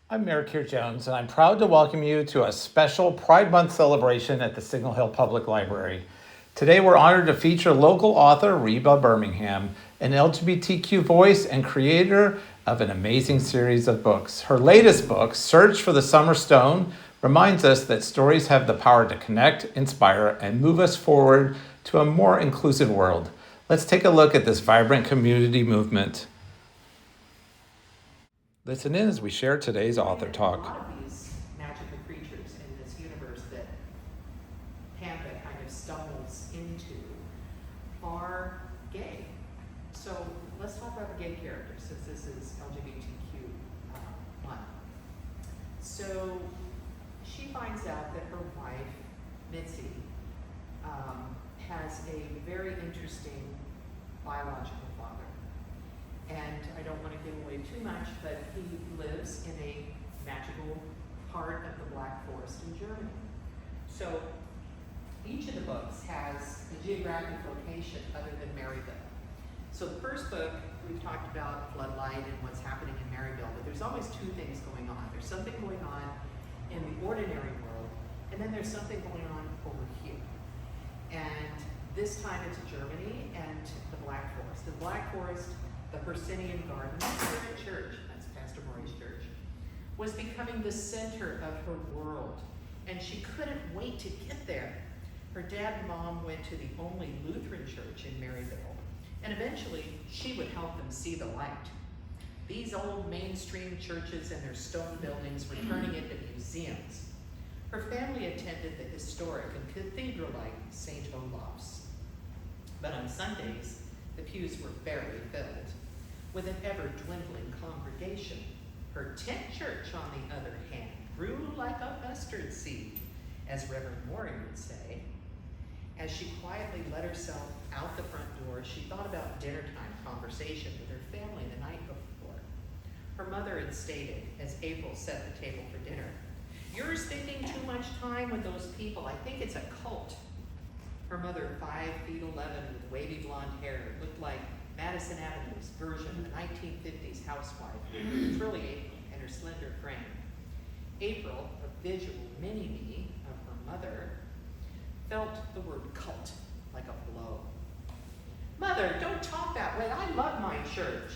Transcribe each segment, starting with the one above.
I'm Mayor Keir Jones, and I'm proud to welcome you to a special Pride Month celebration at the Signal Hill Public Library. Today, we're honored to feature local author Reba Birmingham, an LGBTQ voice and creator of an amazing series of books. Her latest book, Search for the Summer Stone, reminds us that stories have the power to connect, inspire, and move us forward to a more inclusive world. Let's take a look at this vibrant community movement. Listen in as we share today's author talk. A lot of these magical creatures in this universe that Panda kind of stumbles into are gay. So let's talk about the gay characters, since this is LGBTQ month. So she finds out that her wife, Mitzi, has a very interesting biological father. And I don't want to give away too much, but he lives in a magical part of the Black Forest in Germany. So each of the books has a geographic location other than Maryville. So the first book, we've talked about floodlight and what's happening in Maryville, but there's always two things going on. There's something going on in the ordinary world, and then there's something going on over here. And this time it's Germany and the Black Forest. The Black Forest, the Hercynian Gardens, her church, that's Pastor Maury's church, was becoming the center of her world, and she couldn't wait to get there. Her dad and mom went to the only Lutheran church in Maryville, and eventually she would help them see the light. These old mainstream churches and their stone buildings were turning into museums. Her family attended the historic and cathedral-like St. Olaf's. But on Sundays, the pews were barely filled, with an ever-dwindling congregation. Her tent church, on the other hand, grew like a mustard seed, as Reverend Maury would say. As she quietly let herself out the front door, she thought about dinner-time conversation with her family the night before. Her mother had stated, as April set the table for dinner, "You're spending too much time with those people. I think it's a cult." Her mother, 5'11" with wavy blonde hair, looked like Madison Avenue's version of a 1950s housewife, truly in her slender frame. April, a visual mini-me of her mother, felt the word cult like a blow. "Mother, don't talk that way. I love my church."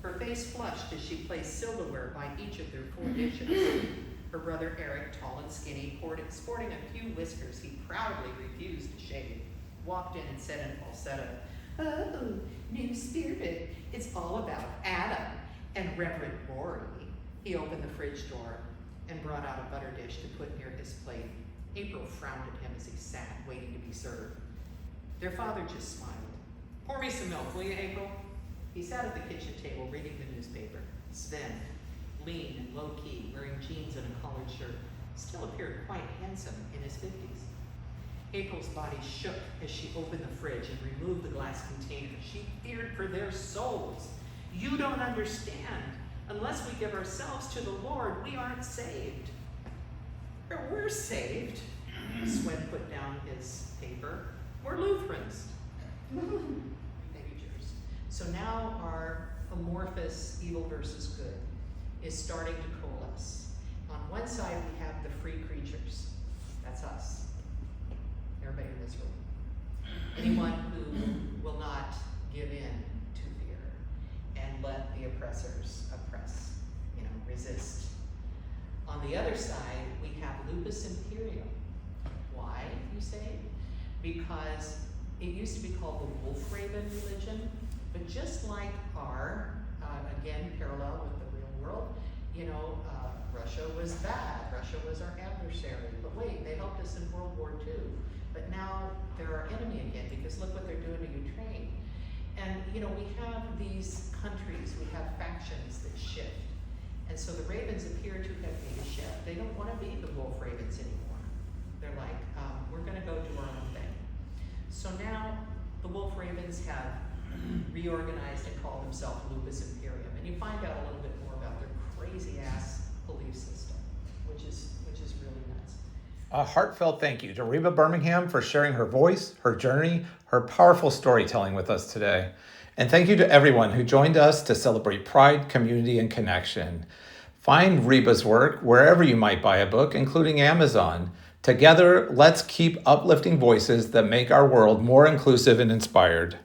Her face flushed as she placed silverware by each of their 4 dishes. Her brother Eric, tall and skinny, sporting a few whiskers he proudly refused to shave, walked in and said in falsetto, "Oh, new spirit. It's all about Adam and Reverend Maury." He opened the fridge door and brought out a butter dish to put near his plate. April frowned at him as he sat, waiting to be served. Their father just smiled. "Pour me some milk, will you, April?" He sat at the kitchen table reading the newspaper. Sven, lean and low-key, wearing jeans and a collared shirt, still appeared quite handsome in his 50s. April's body shook as she opened the fridge and removed the glass container. She feared for their souls. "You don't understand. Unless we give ourselves to the Lord, we aren't saved." "We're saved." Sven put down his paper. "We're Lutherans." Maybe yours. So now our amorphous evil versus good is starting to coalesce. On one side, we have the free creatures. That's us. Everybody in this room. Anyone who will not give in to fear and let the oppressors oppress, resist. On the other side, we have lupus imperium. Why, you say? Because it used to be called the wolf raven religion, but just like our, again, parallel with the real world, Russia was bad. Russia was our adversary. But wait, they helped us in World War II. But now they're our enemy again, because look what they're doing to Ukraine. And, we have these countries, we have factions that shift. And so the ravens appear to have made a shift. They don't want to be the wolf ravens anymore. They're like, we're going to go do our own thing. So now the wolf ravens have reorganized and call themselves Lupus Imperium. And you find out a little bit more about their crazy ass belief system, which is really nuts. A heartfelt thank you to Reba Birmingham for sharing her voice, her journey, her powerful storytelling with us today. And thank you to everyone who joined us to celebrate pride, community, and connection. Find Reba's work wherever you might buy a book, including Amazon. Together, let's keep uplifting voices that make our world more inclusive and inspired.